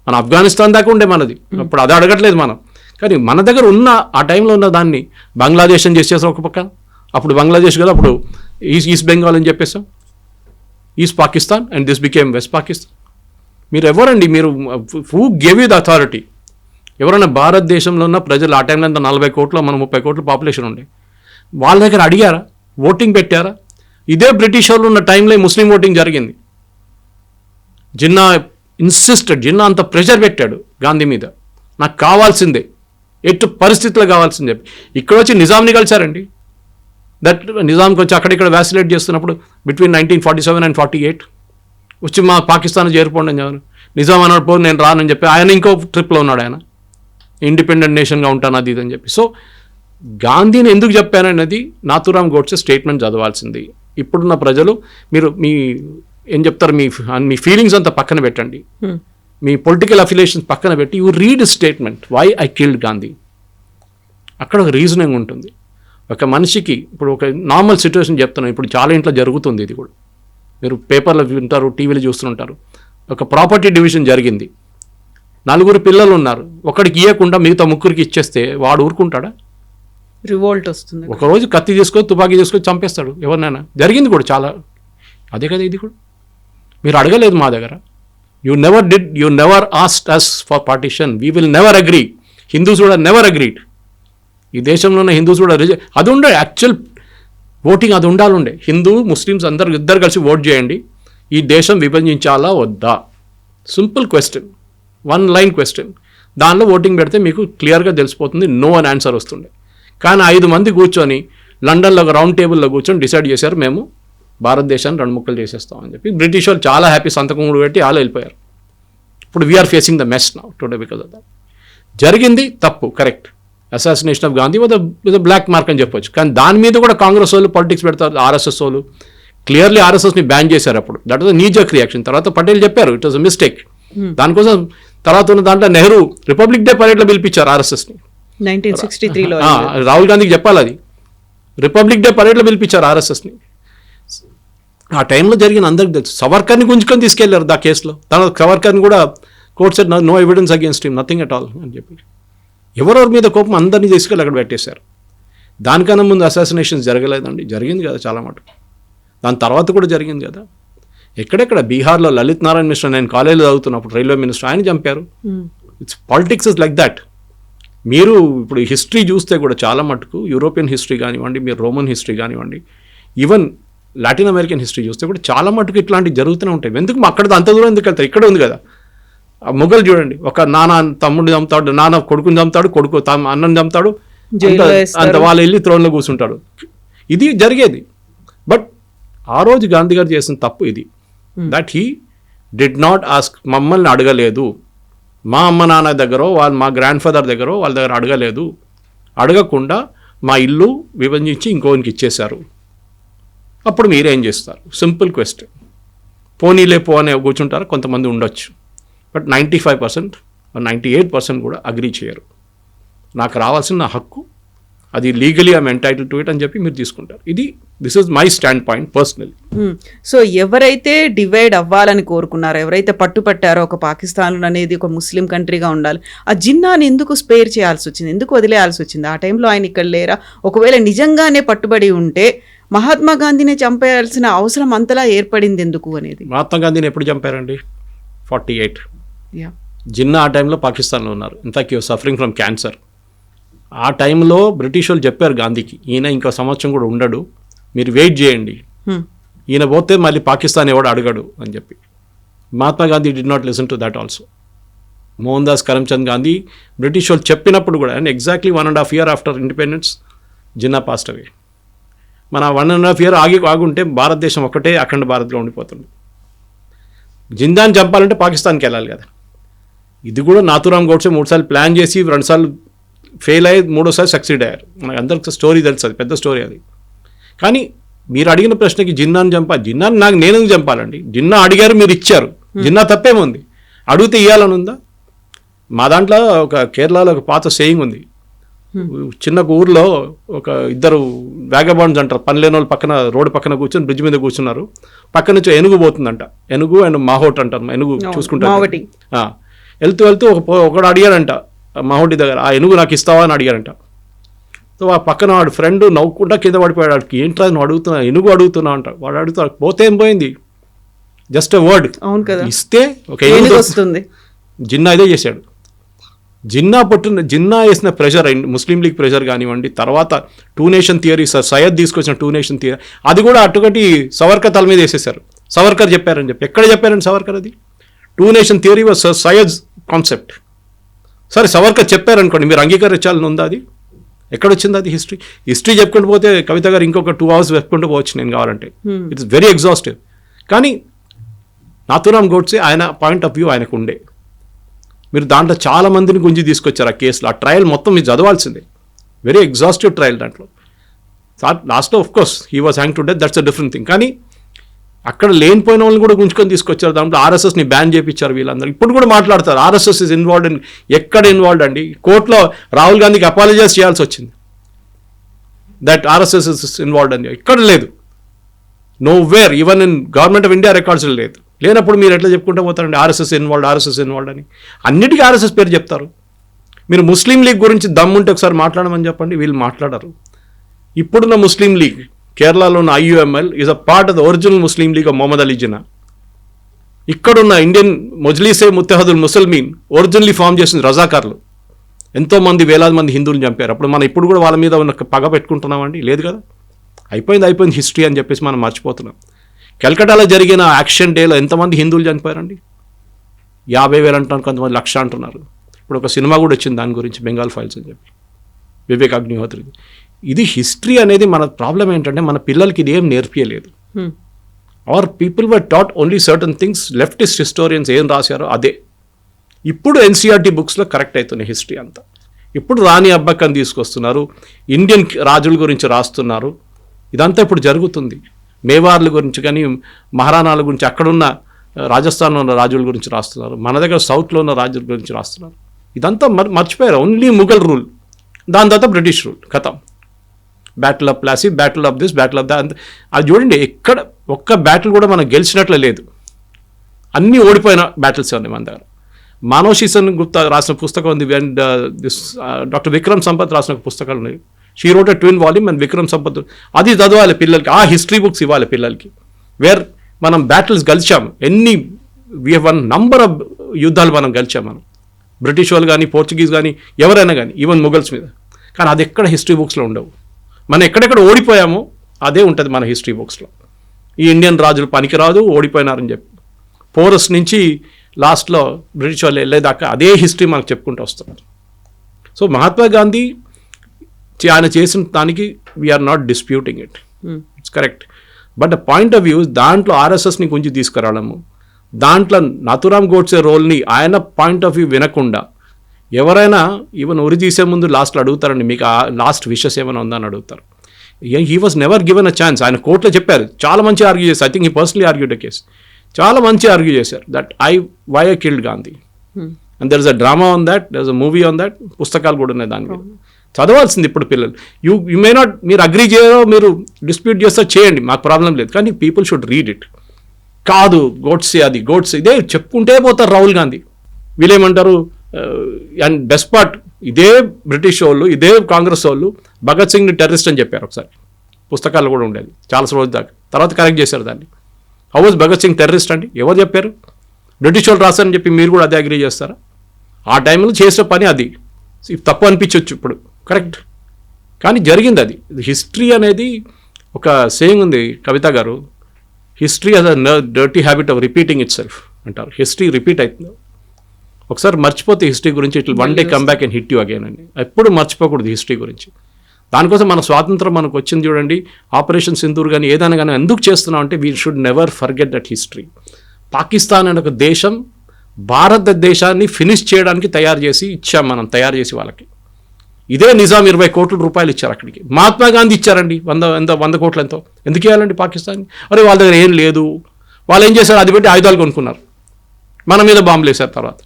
మన ఆఫ్ఘనిస్తాన్ దాకా ఉండే మనది. అప్పుడు అది అడగట్లేదు మనం. కానీ మన దగ్గర ఉన్న ఆ టైంలో ఉన్న దాన్ని బంగ్లాదేశ్ అని చేసేసాం ఒక పక్క. అప్పుడు బంగ్లాదేశ్ కదా, అప్పుడు ఈస్ట్ బెంగాల్ అని చెప్పేసాం, east Pakistan, and this became west Pakistan. మీరు ఎవరండి? మీరు who gave you the authority? ఎవరైనా భారతదేశంలో ఉన్న ప్రజలు ఆ టైంలో అంతా 40 కోట్లు, మనం 30 కోట్ల పాపులేషన్ ఉండే, వాళ్ళ దగ్గర అడిగారా? ఓటింగ్ పెట్టారా? ఇదే బ్రిటిష్ వాళ్ళు ఉన్న టైంలో ముస్లిం ఓటింగ్ జరిగింది. జిన్నా అంత ప్రెషర్ పెట్టాడు గాంధీ మీద, నాకు కావాల్సిందే, ఎటు పరిస్థితుల్లో కావాల్సింది చెప్పి ఇక్కడ వచ్చి నిజాంని కలిశారండి. దట్ నిజాంకి వచ్చి అక్కడిక్కడ వ్యాసిలేట్ చేస్తున్నప్పుడు బిట్వీన్ 1947 and 48 వచ్చి మా పాకిస్తాన్ చేరిపోండి అని చెప్పారు. నిజాం అన్నాడు పో నేను రానని చెప్పి ఆయన ఇంకో ట్రిప్లో ఉన్నాడు. ఆయన ఇండిపెండెంట్ నేషన్గా ఉంటాను అది ఇది అని చెప్పి. సో గాంధీని ఎందుకు చెప్పాననేది నాథూరామ్ గోడ్సే స్టేట్మెంట్ చదవాల్సింది. ఇప్పుడున్న ప్రజలు మీరు ఏం చెప్తారు, మీ ఫీలింగ్స్ అంతా పక్కన పెట్టండి, మీ పొలిటికల్ అఫిలియేషన్స్ పక్కన పెట్టి you read statement why I killed Gandhi. అక్కడ ఒక రీజనింగ్ ఉంటుంది. ఒక మనిషికి ఇప్పుడు ఒక నార్మల్ సిచ్యువేషన్ చెప్తున్నాను, ఇప్పుడు చాలా ఇంట్లో జరుగుతుంది ఇది కూడా, మీరు పేపర్లో వింటారు, టీవీలో చూస్తుంటారు. ఒక ప్రాపర్టీ డివిజన్ జరిగింది, 4 పిల్లలు ఉన్నారు, ఒకడికి ఇవ్వకుండా మిగతా 3కి ఇచ్చేస్తే వాడు ఊరుకుంటాడా? రివోల్ట్ వస్తుంది. ఒకరోజు కత్తి తీసుకొని తుపాకీ తీసుకొని చంపేస్తాడు ఎవరినైనా. జరిగింది కూడా చాలా. అదే కదా ఇది కూడా. మీరు అడగలేదు మా దగ్గర. You never asked us for partition. We will never agree. Hindus కూడా నెవర్ అగ్రీడ్. ఈ దేశంలో ఉన్న హిందూస్ కూడా అది ఉండే యాక్చువల్ ఓటింగ్ అది ఉండాలండే. హిందూ ముస్లిమ్స్ ఇద్దరు కలిసి ఓట్ చేయండి, ఈ దేశం విభజించాలా వద్దా, సింపుల్ క్వశ్చన్, 1 line క్వశ్చన్. దానిలో ఓటింగ్ పెడితే మీకు క్లియర్గా తెలిసిపోతుంది, నో అని ఆన్సర్ వస్తుండే. కానీ 5 మంది కూర్చొని లండన్లో ఒక రౌండ్ టేబుల్లో కూర్చొని డిసైడ్ చేశారు మేము భారతదేశాన్ని 2 ముక్కలు చేసేస్తామని చెప్పి. బ్రిటిష్ వాళ్ళు చాలా హ్యాపీ, సంతకం కూడా పెట్టి వాళ్ళు వెళ్ళిపోయారు. ఇప్పుడు we are facing the mess now today because of that. జరిగింది తప్పు, correct. Assassination of Gandhi with black mark అని చెప్పొచ్చు. కానీ దాని మీద కూడా కాంగ్రెస్ వాళ్ళు పాలిటిక్స్ పెడతారు, ఆర్ఎస్ఎస్ వాళ్ళు క్లియర్లీ ఆర్ఎస్ఎస్ని బ్యాన్ చేశారు అప్పుడు. That was knee jerk reaction. తర్వాత పటేల్ చెప్పారు ఇట్ వాజ్ అ మిస్టేక్. దానికోసం తర్వాత ఉన్న దాంట్లో నెహ్రూ రిపబ్లిక్ డే పరేడ్లో పిలిపించారు ఆర్ఎస్ఎస్ని 1963లో. రాహుల్ గాంధీకి చెప్పాలి అది. రిపబ్లిక్ డే పరేడ్లో పిలిపించారు ఆర్ఎస్ఎస్ని. ఆ టైంలో జరిగిన అందరికి తెలుసు. సవర్కర్ని గుంజుకొని తీసుకెళ్లారు దా కేసులో. తన సవర్కర్ని కూడా court said no evidence against him, nothing at all అని చెప్పి. ఎవరెవరి మీద కోపం అందరినీ తీసుకెళ్ళి అక్కడ పెట్టేశారు. దానికన్నా ముందు అసాసినేషన్స్ జరగలేదండి, జరిగింది కదా చాలా మటుకు. దాని తర్వాత కూడా జరిగింది కదా. ఎక్కడెక్కడ బీహార్లో లలిత్ నారాయణ మిశ్రా, నేను కాలేజీలో చదువుతున్నప్పుడు రైల్వే మినిస్టర్, ఆయన చంపారు. It's politics is like that. మీరు ఇప్పుడు హిస్టరీ చూస్తే కూడా చాలా మటుకు యూరోపియన్ హిస్టరీ కానివ్వండి, మీరు రోమన్ హిస్టరీ కానివ్వండి, ఈవెన్ లాటిన్ అమెరికన్ హిస్టరీ చూస్తే కూడా చాలా మటుకు ఇట్లాంటివి జరుగుతూనే ఉంటాయి. ఎందుకు అక్కడ అంత దూరం ఎందుకు వెళ్తారు? ఇక్కడ ఉంది కదా. మొఘల్ చూడండి, ఒక నాన్న తమ్ముడిని చంపుతాడు, నాన్న కొడుకుని చంపుతాడు, కొడుకు అన్నని చంపుతాడు, అంత వాళ్ళు వెళ్ళి త్రోన్లో కూర్చుంటాడు. ఇది జరిగేది. బట్ ఆ రోజు గాంధీ గారు చేసిన తప్పు ఇది, that he did not ask. మమ్మల్ని అడగలేదు, మా అమ్మ నాన్న దగ్గర మా గ్రాండ్ ఫాదర్ దగ్గర వాళ్ళ దగ్గర అడగలేదు. అడగకుండా మా ఇల్లు విభజించి ఇంకోనికి ఇచ్చేశారు. అప్పుడు మీరేం చేస్తారు? Simple question. పోనీలే పో అని కూర్చుంటారు, కొంతమంది ఉండొచ్చు. బట్ 95% 98% కూడా అగ్రీ చేయరు. నాకు రావాల్సిన నా హక్కు, అది legally I'm entitle to it అని చెప్పి మీరు తీసుకుంటారు. This is my stand point personally. So ఎవరైతే డివైడ్ అవ్వాలని కోరుకున్నారో, ఎవరైతే పట్టుపట్టారో ఒక పాకిస్తాన్ అనేది ఒక ముస్లిం కంట్రీగా ఉండాలి, ఆ జిన్నాని ఎందుకు స్పేర్ చేయాల్సి వచ్చింది, ఎందుకు వదిలేయాల్సి వచ్చింది? ఆ టైంలో ఆయన ఇక్కడ లేరా? ఒకవేళ నిజంగానే పట్టుబడి ఉంటే మహాత్మా గాంధీని చంపేయాల్సిన అవసరం అంతలా ఏర్పడింది ఎందుకు అనేది? మహాత్మా గాంధీని ఎప్పుడు చంపారండి? 48. జిన్నా ఆ టైంలో పాకిస్తాన్లో ఉన్నారు. In fact you are suffering from cancer. ఆ టైంలో బ్రిటిష్ వాళ్ళు చెప్పారు గాంధీకి, ఈయన ఇంకో సంవత్సరం కూడా ఉండడు, మీరు వెయిట్ చేయండి, ఈయన పోతే మళ్ళీ పాకిస్తాన్ ఎవడు అడగడు అని చెప్పి. Mahatma Gandhi did not listen to that also. Mohandas Karamchand Gandhi British వాళ్ళు చెప్పినప్పుడు కూడా, and exactly 1.5 years after independence Jinnah passed away. మన 1.5 years ఆగుంటే భారతదేశం ఒకటే అఖండ భారత్లో ఉండిపోతుంది. జిన్నాని చంపాలంటే పాకిస్తాన్కి వెళ్ళాలి కదా. ఇది కూడా నాథూరామ్ గోడ్సే 3 సార్లు ప్లాన్ చేసి 2 సార్లు ఫెయిల్ అయ్యి 3వసారి సక్సీడ్ అయ్యారు. మనకు అందరికి స్టోరీ తెలుసు, అది పెద్ద స్టోరీ అది. కానీ మీరు అడిగిన ప్రశ్నకి జిన్నాని జిన్నాని నేను చంపాలండి? జిన్నా అడిగారు, మీరు ఇచ్చారు, జిన్నా తప్పేముంది? అడిగితే ఇవ్వాలని ఉందా? మా దాంట్లో ఒక కేరళలో ఒక పాత సేయింగ్ ఉంది. చిన్న ఊర్లో ఒక 2 వ్యాగబాండ్స్ అంటారు, పని లేని వాళ్ళు పక్కన రోడ్డు పక్కన కూర్చొని బ్రిడ్జ్ మీద కూర్చున్నారు. పక్క నుంచి ఏనుగు పోతుందంట. ఏనుగు అండ్ మాహోట్ అంటారు, ఏనుగు చూసుకుంటారు. వెళ్తూ ఒకడు అడిగారంట మాహోటి దగ్గర, ఆ ఏనుగు నాకు ఇస్తావా అని అడిగారంట. సో ఆ పక్కన వాడు ఫ్రెండ్ నవ్వుకుంటా కింద పడిపోయాడు. వాడికి ఏంట్రా నువ్వు అడుగుతున్నా, ఏనుగు అడుగుతున్నా అంట. వాడు అడుగుతాడు, పోతే ఏం పోయింది, జస్ట్ ఎ వర్డ్ ఇస్తే ఒక ఏనుగు వస్తుంది. జిన్నా ఇదే చేశాడు. జిన్నా వేసిన ప్రెషర్, ముస్లిం లీగ్ ప్రెషర్ కానివ్వండి, తర్వాత 2 nation థియరీ, సార్ సయ్యద్ తీసుకొచ్చిన 2 nation థియరీ, అది కూడా అటుకటి సవర్కర్ తల మీద వేసేసారు. సవర్కర్ చెప్పారని చెప్పి. ఎక్కడ చెప్పారండి సవర్కర్? అది 2 nation theory was sir Syed concept. సరే సవర్కర్ చెప్పారనుకోండి, మీరు అంగీకరించాలని ఉందా? అది ఎక్కడొచ్చింది అది? హిస్టరీ చెప్పుకుంటూ పోతే కవిత గారు ఇంకొక 2 hours చెప్పుకుంటూ పోవచ్చు నేను కావాలంటే. It's very exhaustive. కానీ నాథూరామ్ గోడ్సే ఆయన పాయింట్ ఆఫ్ వ్యూ ఆయనకు ఉండే. మీరు దాంట్లో చాలా మందిని గుంజి తీసుకొచ్చారు ఆ కేసులో. ఆ ట్రయల్ మొత్తం మీరు చదవాల్సిందే. వెరీ ఎగ్జాస్టివ్ ట్రయల్ దాంట్లో. లాస్ట్లో of course he was hang to death, that's a different thing. కానీ అక్కడ లేనిపోయిన వాళ్ళని కూడా గుంజుకొని తీసుకొచ్చారు. దాంట్లో ఆర్ఎస్ఎస్ని బ్యాన్ చేయించారు వీళ్ళందరూ. ఇప్పుడు కూడా మాట్లాడతారు ఆర్ఎస్ఎస్ ఇస్ ఇన్వాల్వ్డ్ ఇన్. ఎక్కడ ఇన్వాల్వ్డ్ అండి? కోర్టులో రాహుల్ గాంధీకి అపాలజైజ్ చేయాల్సి వచ్చింది దట్ ఆర్ఎస్ఎస్ ఇస్ ఇన్వాల్వ్డ్ అని. ఇక్కడ లేదు, know where, even in government of India records లేదు. లేనప్పుడు మీరు ఎట్లా చెప్పుకుంటూ పోతారండి ఆర్ఎస్ఎస్ ఇన్వాల్వ్డ్ అని? అన్నిటికీ ఆర్ఎస్ఎస్ పేరు చెప్తారు. మీరు ముస్లిం లీగ్ గురించి దమ్ముంటే ఒకసారి మాట్లాడమని చెప్పండి, వీళ్ళు మాట్లాడరు. ఇప్పుడున్న ముస్లిం లీగ్ కేరళలో ఉన్న IUML is a part of the original Muslim League of Mohammed Ali Jinnah. ఇక్కడున్న Indian Majlise Ittehadul Muslimeen originally form చేసిన రజాకార్లు. ఎంతోమంది వేలాది మంది హిందువులు చంపారు. అప్పుడు మనం ఇప్పుడు కూడా వాళ్ళ మీద ఉన్న పగ పెట్టుకుంటున్నామండి? లేదు కదా. అయిపోయింది హిస్టరీ అని చెప్పేసి మనం మర్చిపోతున్నాం. కలకటాలో జరిగిన యాక్షన్ డేలో ఎంతమంది హిందువులు చనిపోయారండి? 50,000 అంటున్నారు, కొంతమంది 1,00,000 అంటున్నారు. ఇప్పుడు ఒక సినిమా కూడా వచ్చింది దాని గురించి, బెంగాల్ ఫైల్స్ అని చెప్పి, వివేక్ అగ్నిహోత్రి. ఇది హిస్టరీ అనేది మన ప్రాబ్లం ఏంటంటే మన పిల్లలకి ఇది ఏం నేర్పియలేదు. Our people were taught only certain things. Leftist historians ఏం రాశారో అదే ఇప్పుడు NCERT బుక్స్లో కరెక్ట్ అవుతున్నాయి హిస్టరీ అంతా. ఇప్పుడు రాణి అబ్బక్కని తీసుకొస్తున్నారు, ఇండియన్ రాజుల గురించి రాస్తున్నారు. ఇదంతా ఇప్పుడు జరుగుతుంది. మేవార్ల గురించి కానీ మహారాణాల గురించి, అక్కడున్న రాజస్థాన్లో ఉన్న రాజుల గురించి రాస్తున్నారు. మన దగ్గర సౌత్లో ఉన్న రాజుల గురించి రాస్తున్నారు. ఇదంతా మర్చిపోయారు. ఓన్లీ ముఘల్ రూల్, దాని తర్వాత బ్రిటిష్ రూల్, కథం. Battle of Plassey, battle of this, battle of that. అది చూడండి, ఎక్కడ ఒక్క బ్యాటిల్ కూడా మనం గెలిచినట్లే లేదు. అన్నీ ఓడిపోయిన బ్యాటిల్స్ ఉన్నాయి మన దగ్గర. మానవ్ శీసన్ గుప్తా రాసిన పుస్తకం ఉంది, అండ్ డాక్టర్ విక్రమ్ సంపత్ రాసిన పుస్తకాలు ఉన్నాయి. She wrote a twin volume and Vikram Sampath. అది చదవాలి పిల్లలకి. ఆ హిస్టరీ బుక్స్ ఇవ్వాలి పిల్లలకి, వేర్ మనం బ్యాటిల్స్ గెలిచాము. We have won number of యుద్ధాలు మనం గెలిచాము. మనం బ్రిటిష్ వాళ్ళు కానీ, పోర్చుగీస్ కానీ, ఎవరైనా కానీ, ఈవెన్ ముఘల్స్ మీద. కానీ అది ఎక్కడ హిస్టరీ బుక్స్లో ఉండవు. మనం ఎక్కడెక్కడ ఓడిపోయామో అదే ఉంటుంది మన హిస్టరీ బుక్స్లో. ఈ ఇండియన్ రాజులు పనికిరాదు, ఓడిపోయినారని చెప్పి పోరస్ నుంచి లాస్ట్లో బ్రిటిష్ వాళ్ళు వెళ్ళేదాకా అదే హిస్టరీ మనకు చెప్పుకుంటూ వస్తున్నారు. సో మహాత్మా గాంధీ ఆయన చేసిన దానికి we are not disputing it, it's correct. But the point of view దాంట్లో ఆర్ఎస్ఎస్ని కొంచెం తీసుకురావడము, దాంట్లో నాథూరామ్ గోడ్సే రోల్ని ఆయన పాయింట్ ఆఫ్ వ్యూ వినకుండా ఎవరైనా ఈవెన్ ఉరి తీసే ముందు లాస్ట్లో అడుగుతారండి, మీకు ఆ లాస్ట్ విషెస్ ఏమైనా ఉందని అడుగుతారు. He was never given a chance. ఆయన కోర్టులో చెప్పారు, చాలా మంచి ఆర్గ్యూ చేశారు. I think he personally argued a case. చాలా మంచి ఆర్గ్యూ చేశారు that why I killed Gandhi. And there is a drama on that, there is a movie on that. పుస్తకాలు కూడా ఉన్నాయి దాని మీద. చదవాల్సింది ఇప్పుడు పిల్లలు. యూ మే నాట్, మీరు అగ్రీ చేయో, మీరు డిస్ప్యూట్ చేస్తా చేయండి, మాకు ప్రాబ్లం లేదు. కానీ పీపుల్ షుడ్ రీడ్ ఇట్. కాదు గోడ్సే, అది గోడ్సే, ఇదే చెప్పుకుంటే పోతారు రాహుల్ గాంధీ. వీళ్ళేమంటారు, అండ్ బెస్ట్ పార్ట్, ఇదే బ్రిటిష్ వాళ్ళు, ఇదే కాంగ్రెస్ వాళ్ళు భగత్ సింగ్ని టెర్రరిస్ట్ అని చెప్పారు ఒకసారి. పుస్తకాలు కూడా ఉండేది చాలా రోజు దాకా. తర్వాత కరెక్ట్ చేశారు దాన్ని. How was Bhagat Singh terrorist అండి? ఎవరు చెప్పారు? బ్రిటిష్ వాళ్ళు రాశారని చెప్పి మీరు కూడా అదే అగ్రీ చేస్తారా? ఆ టైంలో చేసిన పని అది. తప్పు అనిపించవచ్చు ఇప్పుడు, కరెక్ట్. కానీ జరిగింది అది. హిస్టరీ అనేది ఒక సేయింగ్ ఉంది కవిత గారు, history as a dirty habit of repeating it self అంటారు. హిస్టరీ రిపీట్ అవుతుంది. ఒకసారి మర్చిపోతే హిస్టరీ గురించి, it will one day come back and hit you again అండి. ఎప్పుడు మర్చిపోకూడదు హిస్టరీ గురించి. దానికోసం మన స్వాతంత్రం మనకు వచ్చింది చూడండి, ఆపరేషన్ సింధూర్ కానీ ఏదైనా కానీ ఎందుకు చేస్తున్నాం అంటే we should never forget that history. Pakistan అనే ఒక దేశం భారతదేశాన్ని ఫినిష్ చేయడానికి తయారు చేసి ఇచ్చాం మనం, తయారు చేసి వాళ్ళకి. ఇదే నిజాం 20 కోట్ల రూపాయలు ఇచ్చారు అక్కడికి. మహాత్మా గాంధీ ఇచ్చారండి 100 కోట్లు ఎంతో. ఎందుకు ఇవ్వాలండి పాకిస్తాన్? అరే వాళ్ళ దగ్గర ఏం లేదు, వాళ్ళు ఏం చేశారు, అది పెట్టి ఆయుధాలు కొనుక్కున్నారు, మన మీద బాంబులు వేశారు. తర్వాత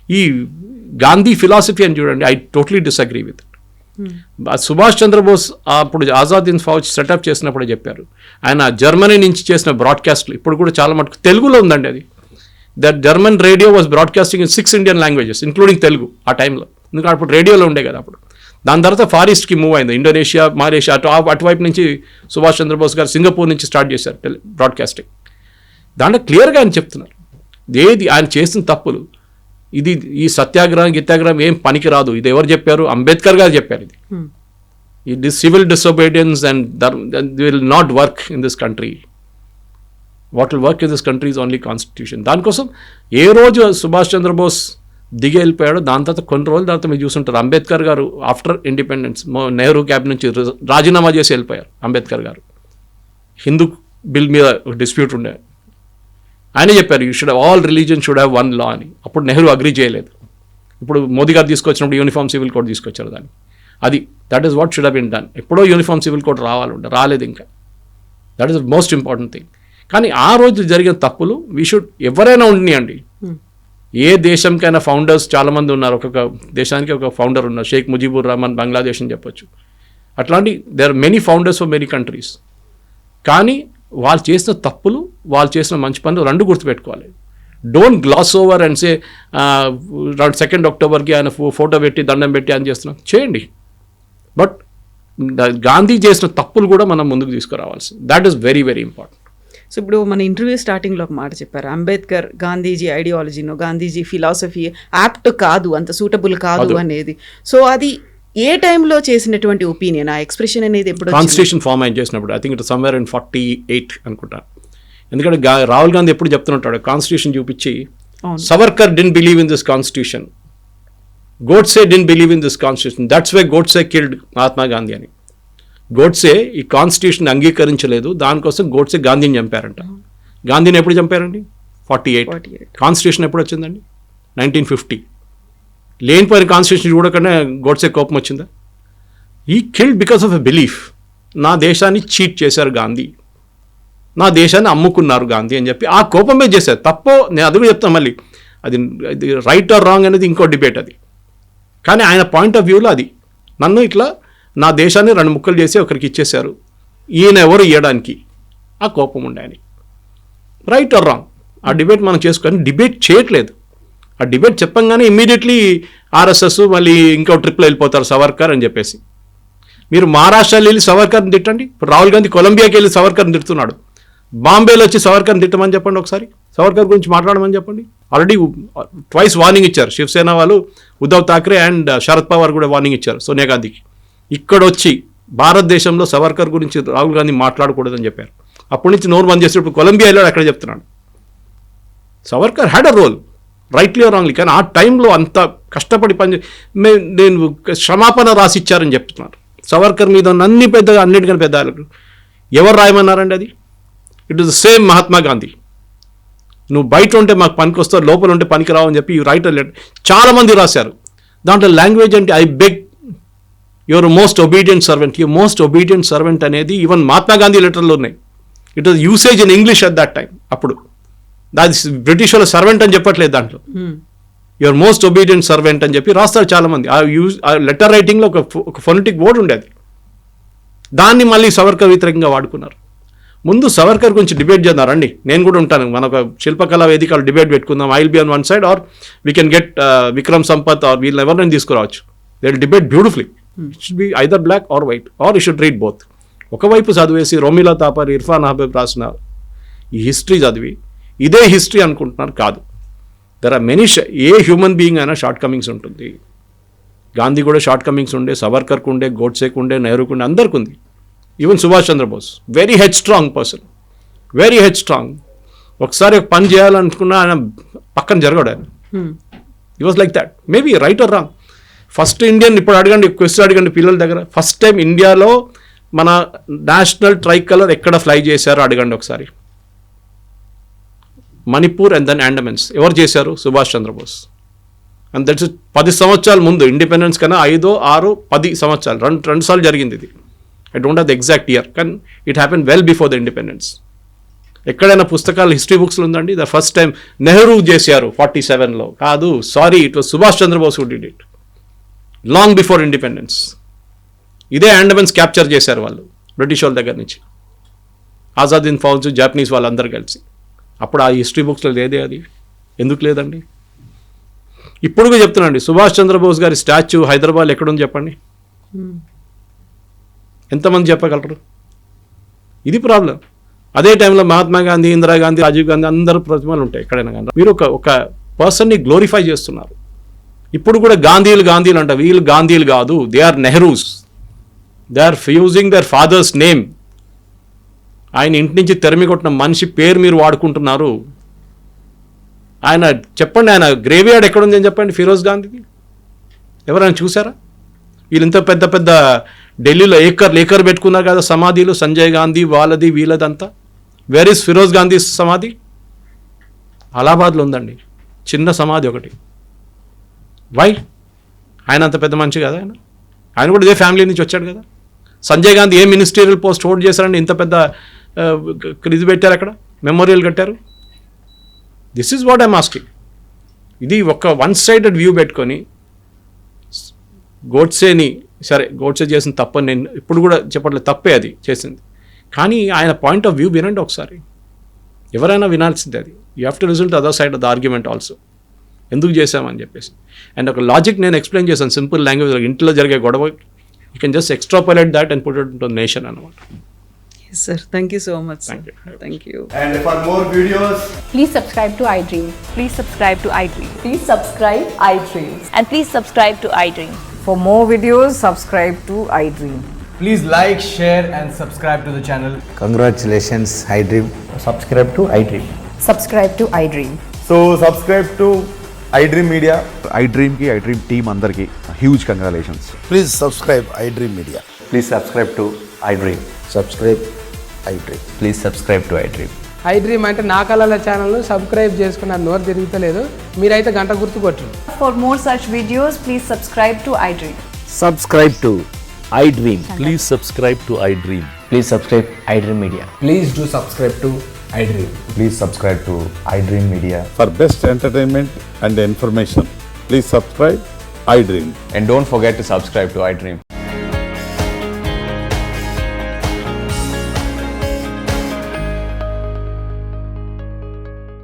ఈ గాంధీ ఫిలాసఫీ అని చూడండి, I totally disagree with. Subhash Chandra Bose అప్పుడు ఆజాద్ హింద్ ఫౌజ్ సెటప్ చేసినప్పుడే చెప్పారు. ఆయన జర్మనీ నుంచి చేసిన బ్రాడ్కాస్ట్లు ఇప్పుడు కూడా చాలా మటుకు తెలుగులో ఉందండి అది. That German radio was broadcasting in 6 Indian languages including Telugu ఆ టైంలో. ఎందుకంటే అప్పుడు రేడియోలో ఉండే కదా అప్పుడు. దాని తర్వాత ఫార్ ఈస్ట్కి మూవ్ అయింది, ఇండోనేషియా, మలేషియా, అటువైపు నుంచి సుభాష్ చంద్రబోస్ గారు సింగపూర్ నుంచి స్టార్ట్ చేశారు బ్రాడ్కాస్టింగ్. దాంట్లో క్లియర్గా ఆయన చెప్తున్నారు ఏది ఆయన చేసిన తప్పులు. ఇది ఈ సత్యాగ్రహం గిత్యాగ్రహం ఏం పనికి రాదు. ఇది ఎవరు చెప్పారు? అంబేద్కర్ గారు చెప్పారు. ఇది civil disobedience and will not work in this country. What will work in this country is only constitution. దానికోసం ఏ రోజు సుభాష్ చంద్రబోస్ దిగి వెళ్ళిపోయాడు. దాని తర్వాత కొన్ని రోజుల తర్వాత మీరు చూస్తుంటారు అంబేద్కర్ గారు ఆఫ్టర్ ఇండిపెండెన్స్ నెహ్రూ క్యాబ్ నుంచి రాజీనామా చేసి వెళ్ళిపోయారు అంబేద్కర్ గారు. హిందూ బిల్ మీద డిస్ప్యూట్ ఉండే, ఆయనే చెప్పారు you should all religion should have one law అని. అప్పుడు నెహ్రూ అగ్రీ చేయలేదు. ఇప్పుడు మోదీ గారు తీసుకొచ్చినప్పుడు యూనిఫామ్ సివిల్ కోడ్ తీసుకొచ్చారు దాన్ని. అది that is what should have been done. ఎప్పుడో యూనిఫామ్ సివిల్ కోడ్ రాలేదు ఇంకా. That is the most important thing. కానీ ఆ రోజు జరిగిన తప్పులు వీ షుడ్ ఎవరైనా ఉండియండి, ఏ దేశంకైనా ఫౌండర్స్ చాలామంది ఉన్నారు. ఒక్కొక్క దేశానికి ఒక ఫౌండర్ ఉన్నారు. షేక్ ముజీబుర్ రహమాన్ బంగ్లాదేశ్ అని చెప్పొచ్చు. అట్లాంటి there are many founders for many countries. కానీ వాళ్ళు చేసిన తప్పులు, వాళ్ళు చేసిన మంచి పనులు రెండు గుర్తుపెట్టుకోవాలి. Don't glass over and say 2 అక్టోబర్కి ఆయన ఫోటో పెట్టి దండం పెట్టి అని చేస్తున్నాం, చేయండి. బట్ గాంధీ చేసిన తప్పులు కూడా మనం ముందుకు తీసుకురావాల్సి, that is very very important. So ఇప్పుడు మన ఇంటర్వ్యూ స్టార్టింగ్లో ఒక మాట చెప్పారు, అంబేద్కర్ గాంధీజీ ఐడియాలజీనో గాంధీజీ ఫిలాసఫీ యాప్ట్ కాదు, అంత సూటబుల్ కాదు అనేది. సో అది ఏ టైంలో చేసినటువంటి ఒపీనియన్, ఆ ఎక్స్ప్రెషన్ అనేది ఎప్పుడు? కాన్స్టిట్యూషన్ ఫామ్ అయిన చేసినప్పుడు, I think it somewhere in 48 అనుకుంటా. ఎందుకంటే రాహుల్ గాంధీ ఎప్పుడు చెప్తుంటాడు కాన్స్టిట్యూషన్ చూపించి, Savarkar didn't believe in this constitution, Godse didn't believe in this constitution, that's why Godse killed Mahatma Gandhi అని. గోడ్సే ఈ కాన్స్టిట్యూషన్ అంగీకరించలేదు, దానికోసం గోడ్సే గాంధీని చంపారంట. గాంధీని ఎప్పుడు చంపారండి? 48. కాన్స్టిట్యూషన్ ఎప్పుడు వచ్చిందండి? 1950. లేనిపోయిన కాన్స్టిట్యూషన్ చూడకుండా గోడ్సే కోపం వచ్చిందా? ఈ killed because of a belief. నా దేశాన్ని చీట్ చేశారు గాంధీ, నా దేశాన్ని అమ్ముకున్నారు గాంధీ అని చెప్పి ఆ కోపమే చేశారు. తప్పో నేను అది కూడా చెప్తాను మళ్ళీ, అది రైట్ ఆర్ రాంగ్ అనేది ఇంకో డిబేట్ అది. కానీ ఆయన పాయింట్ ఆఫ్ వ్యూలో అది, నన్ను ఇట్లా నా దేశాన్ని 2 ముక్కలు చేసి ఒకరికి ఇచ్చేశారు, ఈయన ఎవరు ఇవ్వడానికి, ఆ కోపం ఉండే అని. రైట్ ఆర్ రాంగ్ ఆ డిబేట్ మనం చేసుకొని డిబేట్ చేయట్లేదు. ఆ డిబేట్ చెప్పంగానే ఇమ్మీడియట్లీ ఆర్ఎస్ఎస్ మళ్ళీ ఇంకో ట్రిప్లో వెళ్ళిపోతారు సవర్కర్ అని చెప్పేసి. మీరు మహారాష్ట్రలో వెళ్ళి సవర్కర్ని తిట్టండి. ఇప్పుడు రాహుల్ గాంధీ కొలంబియాకి వెళ్ళి సవర్కర్ని తిడుతున్నాడు. బాంబేలో వచ్చి సవర్కర్ని తిట్టమని చెప్పండి, ఒకసారి సవర్కర్ గురించి మాట్లాడమని చెప్పండి. ఆల్రెడీ ట్వైస్ వార్నింగ్ ఇచ్చారు శివసేన వాళ్ళు, ఉద్ధవ్ ఠాక్రే అండ్ శరద్ పవార్ కూడా వార్నింగ్ ఇచ్చారు సోనియా గాంధీకి. ఇక్కడ వచ్చి భారతదేశంలో సవర్కర్ గురించి రాహుల్ గాంధీ మాట్లాడకూడదని చెప్పారు. అప్పటి నుంచి నోరు బంద్ చేసినప్పుడు కొలంబియా వెళ్ళాడు, అక్కడ చెప్తున్నాడు. Savarkar had a role, rightly or wrongly. కానీ ఆ టైంలో అంత కష్టపడి నేను క్షమాపణ రాసిచ్చారని చెప్తున్నారు. సవర్కర్ మీద అన్ని పెద్దగా, అన్నిటికన్నా పెద్ద ఎవరు రాయమన్నారండి అది? It is the same Mahatma Gandhi. నువ్వు బయట ఉంటే మాకు పనికి వస్తావు, లోపల ఉంటే పనికి రావు అని చెప్పి యూ రైట్ అ లెటర్. చాలామంది రాశారు. దాంట్లో లాంగ్వేజ్ అంటే I beg your most obedient servant, your most obedient servant అనేది ఈవెన్ మహాత్మా గాంధీ లెటర్లో ఉన్నాయి. It was usage in English at that time. అప్పుడు దాని బ్రిటిష్ వాళ్ళ సర్వెంట్ అని చెప్పట్లేదు, దాంట్లో యువర్ మోస్ట్ ఒబీడియంట్ సర్వెంట్ అని చెప్పి రాస్తారు చాలామంది. ఆ లెటర్ రైటింగ్లో ఒక ఫొనెటిక్ వర్డ్ ఉండేది. దాన్ని మళ్ళీ సవర్కర్ వ్యతిరేకంగా వాడుకున్నారు. ముందు సవర్కర్ గురించి డిబేట్ చేద్దారండి, నేను కూడా ఉంటాను. మన ఒక శిల్పకళా వేదికలు డిబేట్ పెట్టుకుందాం. I will be on one side, or we can get Vikram Sampath or వీళ్ళు ఎవరినైనా తీసుకురావచ్చు. They will debate beautifully. It should be either black or white, or you should read both. ఒకవైపు చదివేసి రోమిలా తాపర్, ఇర్ఫాన్ అహ్మద్ రాసిన ఈ హిస్టరీ చదివి ఇదే హిస్టరీ అనుకుంటున్నారు. కాదు, దర్ ఆర్ మెనీ. ఏ హ్యూమన్ బీయింగ్ అయినా షార్ట్ కమింగ్స్ ఉంటుంది. గాంధీ కూడా షార్ట్ కమింగ్స్ ఉండే, సవర్కర్కు ఉండే, గోడ్సేకు ఉండే, నెహ్రూకు ఉండే, అందరికి ఉంది. Even Subhash Chandra Bose, very headstrong person, very headstrong. ఒకసారి ఒక పని చేయాలనుకున్నా ఆయన పక్కన జరగడు. ఆయన ఈ was like that. Maybe right or wrong. First Indian, ఇప్పుడు అడగండి, క్వశ్చన్ అడగండి పిల్లల దగ్గర, ఫస్ట్ టైం ఇండియాలో మన నేషనల్ ట్రై కలర్ ఎక్కడ ఫ్లై చేశారో అడగండి ఒకసారి. Manipur and then Andamans. ఎవరు చేశారు? సుభాష్ చంద్రబోస్. అండ్ దట్స్ 10 సంవత్సరాల ముందు, ఇండిపెండెన్స్ కన్నా 5, 6, 10 సంవత్సరాలు, రెండు సార్లు జరిగింది ఇది. I don't have the exact year, కానీ it happen well before the independence. ఎక్కడైనా పుస్తకాలు, హిస్టరీ బుక్స్లో ఉందండి ద ఫస్ట్ టైం నెహ్రూ చేశారు 47లో. కాదు, sorry, it was Subhash Chandra Bose who did it long before independence. ఇదే అండమాన్స్ క్యాప్చర్ చేశారు వాళ్ళు బ్రిటిష్ వాళ్ళ దగ్గర నుంచి, ఆజాద్ హింద్ ఫౌజ్, జాపనీస్ వాళ్ళందరూ కలిసి. అప్పుడు ఆ హిస్టరీ బుక్స్లో లేదే అది. ఎందుకు లేదండి? ఇప్పుడు కూడా చెప్తున్నాండి, సుభాష్ చంద్రబోస్ గారి స్టాచ్యూ హైదరాబాద్ ఎక్కడుంది చెప్పండి, ఎంతమంది చెప్పగలరు? ఇది ప్రాబ్లం. అదే టైంలో మహాత్మా గాంధీ, ఇందిరాగాంధీ, రాజీవ్ గాంధీ అందరూ ప్రతిమలు ఉంటాయి ఎక్కడైనా. కానీ మీరు ఒక పర్సన్ని గ్లోరిఫై చేస్తున్నారు. ఇప్పుడు కూడా గాంధీలు అంట, వీళ్ళు గాంధీలు కాదు, they are Nehrus. They are using their father's name. ఆయన ఇంటి నుంచి తెరమి కొట్టిన మనిషి పేరు మీరు వాడుకుంటున్నారు. ఆయన చెప్పండి, ఆయన గ్రేవ్యార్డ్ ఎక్కడుంది అని చెప్పండి ఫిరోజ్ గాంధీది. ఎవరైనా చూసారా? వీళ్ళు ఇంత పెద్ద పెద్ద ఢిల్లీలో ఏకర్ పెట్టుకున్నారు కదా సమాధిలు, సంజయ్ గాంధీ వాళ్ళది వీళ్ళదంతా. వేర్ ఈస్ ఫిరోజ్ గాంధీ సమాధి? అలహాబాద్లో ఉందండి, చిన్న సమాధి ఒకటి. వై? ఆయన అంత పెద్ద మనిషి కదా ఆయన కూడా ఇదే ఫ్యామిలీ నుంచి వచ్చాడు కదా. సంజయ్ గాంధీ ఏ మినిస్టీరియల్ పోస్ట్ హోల్డ్ చేశారండి? ఇంత పెద్ద ఇది పెట్టారు, అక్కడ మెమోరియల్ కట్టారు. This is what I'm asking. ఇది ఒక వన్ సైడెడ్ వ్యూ పెట్టుకొని గోడ్సేని, సరే గోడ్సే చేసిన తప్పని నేను ఇప్పుడు కూడా చెప్పట్లేదు, తప్పే అది చేసింది. కానీ ఆయన పాయింట్ ఆఫ్ వ్యూ వినండి ఒకసారి. ఎవరైనా వినాల్సిందే అది. You have to result other side of the argument also. ఎందుకు చేసామని చెప్పేసి. అండ్ ఒక లాజిక్ నేను ఎక్స్ప్లెయిన్ చేశాను సింపుల్ లాంగ్వేజ్. ఇంట్లో జరిగే గొడవ you can just extrapolate that and put it into nation అనమాట. Yes, sir. Thank you so much. Thank you. Thank you. And for more videos, Please subscribe to iDream. Please subscribe to iDream. Please subscribe iDream. And please subscribe to iDream. For more videos, subscribe to iDream. please like, share, and subscribe to the channel. Congratulations, iDream. Subscribe to iDream. Subscribe to iDream. So subscribe to iDream Media. iDream ki iDream team అందరికి huge congratulations. Please subscribe iDream Media. Please subscribe to iDream. Subscribe iDream. Please subscribe to iDream. iDream అంటే నా కళల ఛానల్ను సబ్స్క్రైబ్ చేసుకున్నారు, నోరు తిరుగుతలేదు. మీరైతే గంట గుర్తు కొట్టండి. For more such videos, please subscribe to iDream. Subscribe to iDream. Please subscribe to iDream. Please subscribe iDream Media. Please do subscribe to iDream. Please subscribe to iDream Media. For best entertainment and information, please subscribe iDream. And don't forget to subscribe to iDream.